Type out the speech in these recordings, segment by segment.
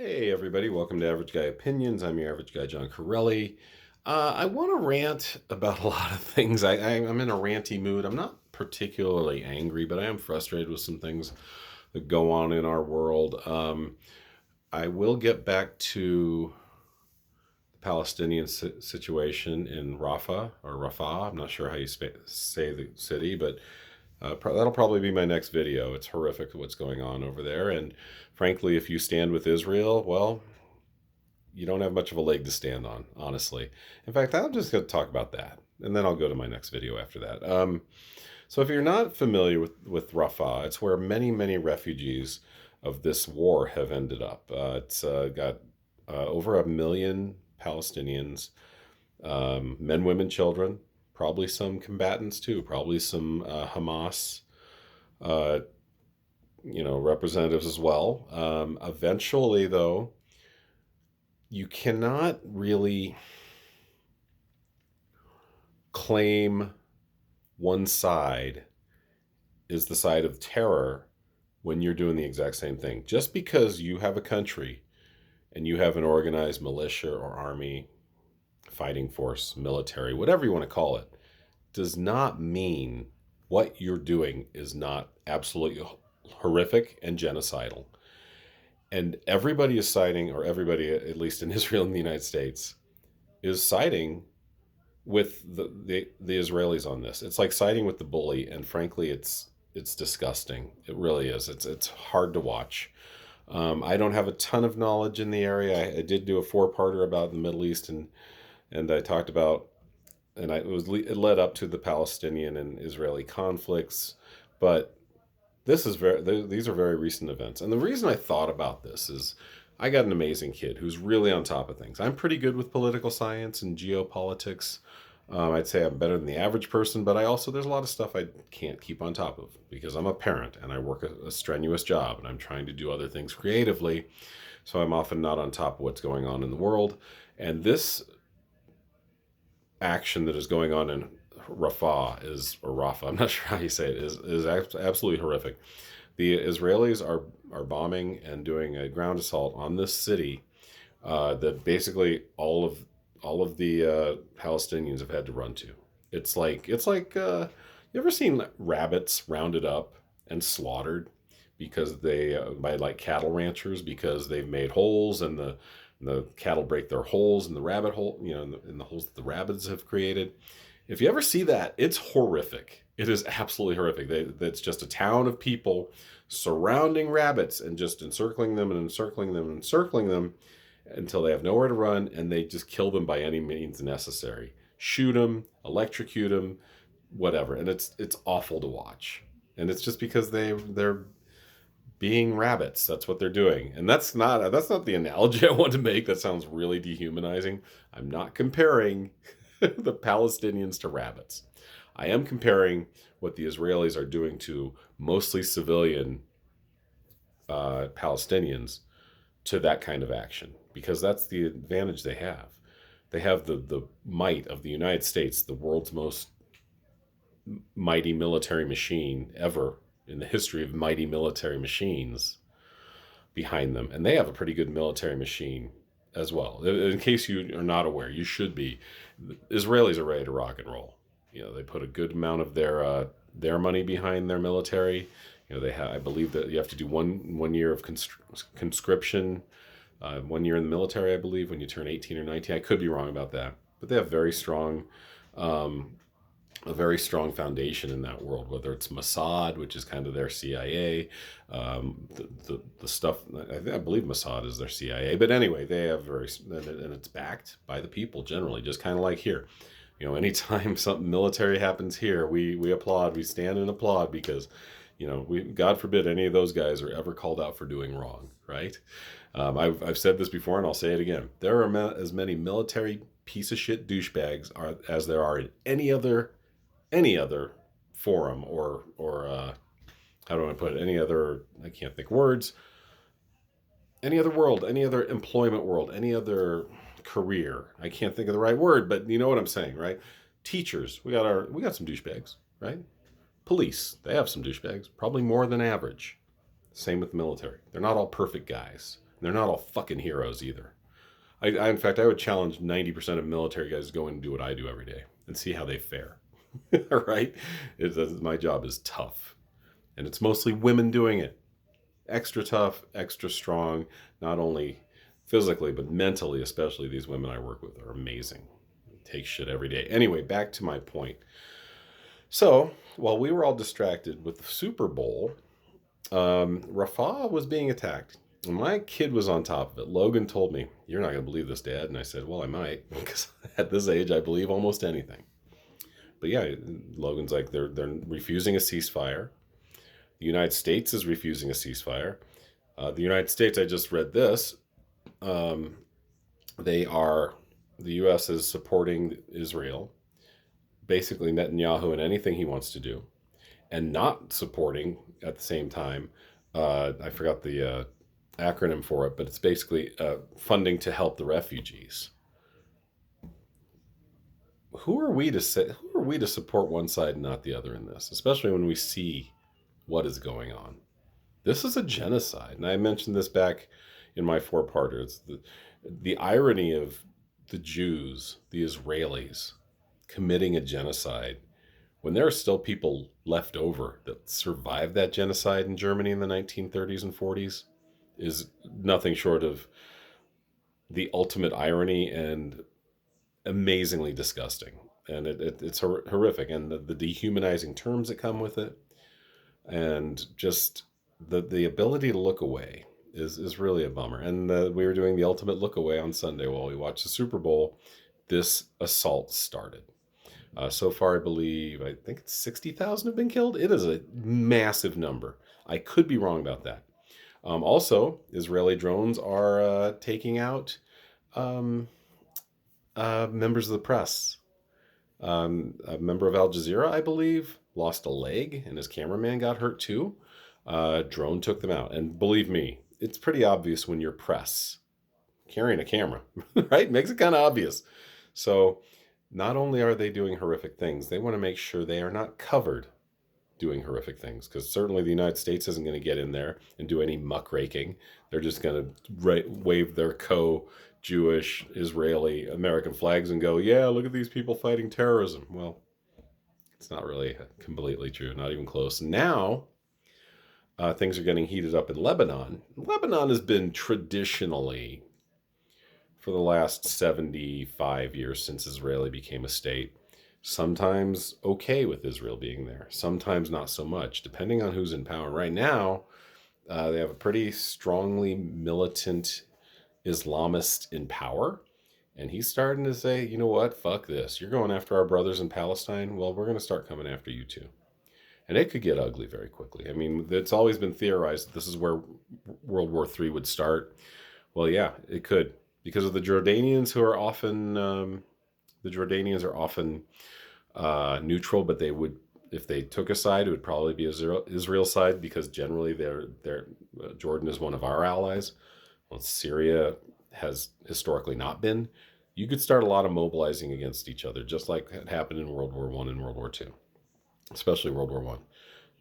Hey everybody, welcome to Average Guy Opinions. I'm your average guy, John Corelli. I want to rant about a lot of things. I'm in a ranty mood. I'm not particularly angry, but I am frustrated with some things that go on in our world. I will get back to the Palestinian situation in Rafah. I'm not sure how you say the city, but that'll probably be my next video. It's horrific what's going on over there. And frankly, if you stand with Israel, well, you don't have much of a leg to stand on, honestly. In fact, I'm just going to talk about that, and then I'll go to my next video after that. So if you're not familiar with Rafah, it's where many refugees of this war have ended up. It's got over 1 million Palestinians, men, women, children, probably some combatants too, probably some Hamas, uh, representatives as well. Eventually, though, you cannot really claim one side is the side of terror when you're doing the exact same thing. Just because you have a country and you have an organized militia or army, fighting force, military, whatever you want to call it, does not mean what you're doing is not absolutely horrific and genocidal. And everybody is siding, or everybody, at least in Israel and the United States, is siding with the Israelis on this. It's like siding with the bully, and frankly, it's disgusting. It really is. It's hard to watch. I don't have a ton of knowledge in the area. I did do a four-parter about the Middle East, and I talked about, and it led up to the Palestinian and Israeli conflicts, but these are very recent events. And the reason I thought about this is I got an amazing kid who's really on top of things. I'm pretty good with political science and geopolitics. I'd say I'm better than the average person, but there's a lot of stuff I can't keep on top of because I'm a parent and I work a strenuous job and I'm trying to do other things creatively. So I'm often not on top of what's going on in the world. And this action that is going on in Rafah, I'm not sure how you say it, is absolutely horrific. The Israelis are bombing and doing a ground assault on this city that basically all of the Palestinians have had to run to. It's like you ever seen rabbits rounded up and slaughtered because they by like cattle ranchers because they've made holes and the cattle break their holes in the rabbit hole, in the holes that the rabbits have created. If you ever see that, it's horrific. It is absolutely horrific. It's just a town of people surrounding rabbits and just encircling them and encircling them and encircling them until they have nowhere to run, and they just kill them by any means necessary. Shoot them, electrocute them, whatever. And it's awful to watch. And it's just because they're being rabbits. That's what they're doing. And that's not the analogy I want to make. That sounds really dehumanizing. I'm not comparing the Palestinians to rabbits. I am comparing what the Israelis are doing to mostly civilian Palestinians to that kind of action, because that's the advantage they have. They have the might of the United States, the world's most mighty military machine ever in the history of mighty military machines behind them. And they have a pretty good military machine as well. In case you are not aware, you should be. The Israelis are ready to rock and roll. They put a good amount of their money behind their military. I believe that you have to do one year of conscription, 1 year in the military, I believe, when you turn 18 or 19. I could be wrong about that, but they have a very strong foundation in that world, whether it's Mossad, which is kind of their CIA, the stuff, I believe Mossad is their CIA, but anyway, they have and it's backed by the people generally, just kind of like here. Anytime something military happens here, we applaud, we stand and applaud because, God forbid any of those guys are ever called out for doing wrong, right? I've said this before and I'll say it again. There are as many military piece of shit douchebags as there are in any other forum or how do I put it? Any other, I can't think words, any other world, any other employment world, any other career. I can't think of the right word, but you know what I'm saying, right? Teachers, we got some douchebags, right? Police, they have some douchebags, probably more than average. Same with the military. They're not all perfect guys. They're not all fucking heroes either. In fact, I would challenge 90% of military guys to go in and do what I do every day and see how they fare. Right? My job is tough. And it's mostly women doing it. Extra tough, extra strong, not only physically, but mentally, especially. These women I work with are amazing. Take shit every day. Anyway, back to my point. So, while we were all distracted with the Super Bowl, Rafah was being attacked. And my kid was on top of it. Logan told me, "You're not going to believe this, Dad." And I said, "Well, I might, because at this age, I believe almost anything." But yeah, Logan's like, they're refusing a ceasefire. The United States is refusing a ceasefire. The United States, I just read this. Um, the U.S. is supporting Israel, basically Netanyahu and anything he wants to do, and not supporting at the same time. I forgot the acronym for it, but it's basically funding to help the refugees. Who are we to say? Who are we to support one side and not the other in this? Especially when we see what is going on. This is a genocide, and I mentioned this back in my four-parter. It's the irony of the Jews, the Israelis, committing a genocide when there are still people left over that survived that genocide in Germany in the 1930s and 40s is nothing short of the ultimate irony and amazingly disgusting. And it's horrific. And the dehumanizing terms that come with it, and just the ability to look away is really a bummer. And we were doing the ultimate look away on Sunday while we watched the Super Bowl. This assault started. So far, I think it's 60,000 have been killed. It is a massive number. I could be wrong about that. Also, Israeli drones are taking out members of the press. A member of Al Jazeera, I believe, lost a leg, and his cameraman got hurt too. Drone took them out. And believe me, it's pretty obvious when you're press carrying a camera, right? Makes it kind of obvious. So not only are they doing horrific things, they want to make sure they are not covered doing horrific things, because certainly the United States isn't going to get in there and do any muckraking. They're just going to wave their Jewish, Israeli, American flags and go, "Yeah, look at these people fighting terrorism." Well, it's not really completely true, not even close. Now, things are getting heated up in Lebanon. Lebanon has been traditionally, for the last 75 years since Israel became a state, sometimes okay with Israel being there, sometimes not so much, depending on who's in power. Right now, they have a pretty strongly militant Islamist in power. And he's starting to say, "You know what? Fuck this. You're going after our brothers in Palestine. Well, we're going to start coming after you too." And it could get ugly very quickly. I mean, it's always been theorized that this is where World War III would start. Well, yeah, it could, because of the Jordanians, who are often neutral, but they would, if they took a side, it would probably be Israel side, because generally Jordan is one of our allies. Well, Syria has historically not been. You could start a lot of mobilizing against each other, just like it happened in World War I and World War II, especially World War I.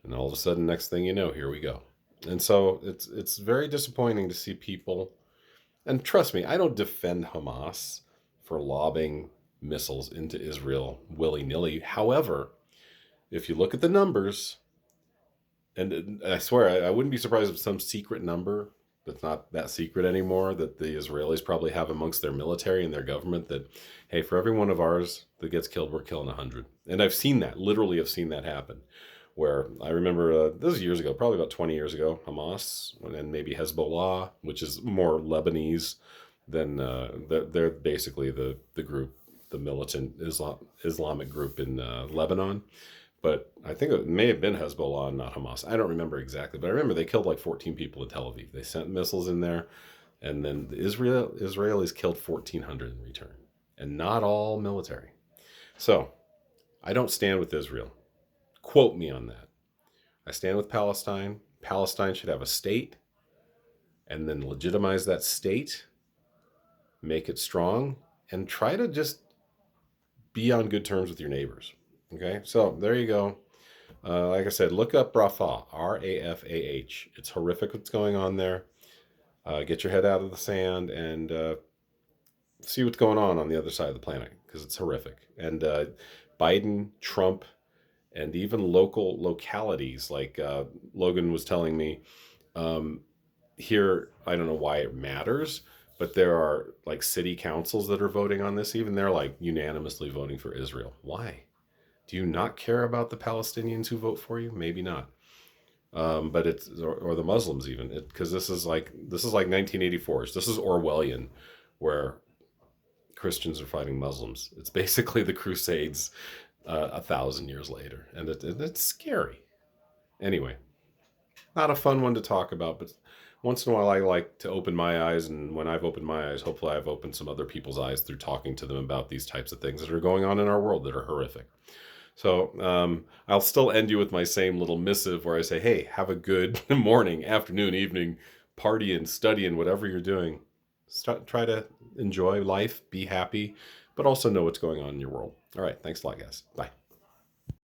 And all of a sudden, next thing you know, here we go. And so it's very disappointing to see people, and trust me, I don't defend Hamas for lobbing missiles into Israel willy-nilly. However, if you look at the numbers, and I swear I wouldn't be surprised if some secret number that's not that secret anymore, that the Israelis probably have amongst their military and their government, that, hey, for every one of ours that gets killed, we're killing 100. And I've seen that, literally have seen that happen. Where I remember, this is years ago, probably about 20 years ago, Hamas and maybe Hezbollah, which is more Lebanese than, they're basically the group, the militant Islamic group in Lebanon. But I think it may have been Hezbollah and not Hamas. I don't remember exactly, but I remember they killed like 14 people in Tel Aviv. They sent missiles in there, and then the Israelis killed 1,400 in return, and not all military. So I don't stand with Israel. Quote me on that. I stand with Palestine. Palestine should have a state, and then legitimize that state, make it strong, and try to just be on good terms with your neighbors. Okay, so there you go. Like I said, look up Rafah, Rafah. It's horrific what's going on there. Get your head out of the sand and see what's going on the other side of the planet, because it's horrific. And Biden, Trump, and even local localities like Logan was telling me, um, here, I don't know why it matters, but there are like city councils that are voting on this. Even they're like unanimously voting for Israel. Why? Do you not care about the Palestinians who vote for you? Maybe not. But it's or the Muslims even, because this is like 1984s. This is Orwellian, where Christians are fighting Muslims. It's basically the Crusades 1,000 years later, and it's scary. Anyway, not a fun one to talk about, but once in a while I like to open my eyes, and when I've opened my eyes, hopefully I've opened some other people's eyes through talking to them about these types of things that are going on in our world that are horrific. So I'll still end you with my same little missive where I say, hey, have a good morning, afternoon, evening, partying, studying, whatever you're doing. Try to enjoy life, be happy, but also know what's going on in your world. All right. Thanks a lot, guys. Bye.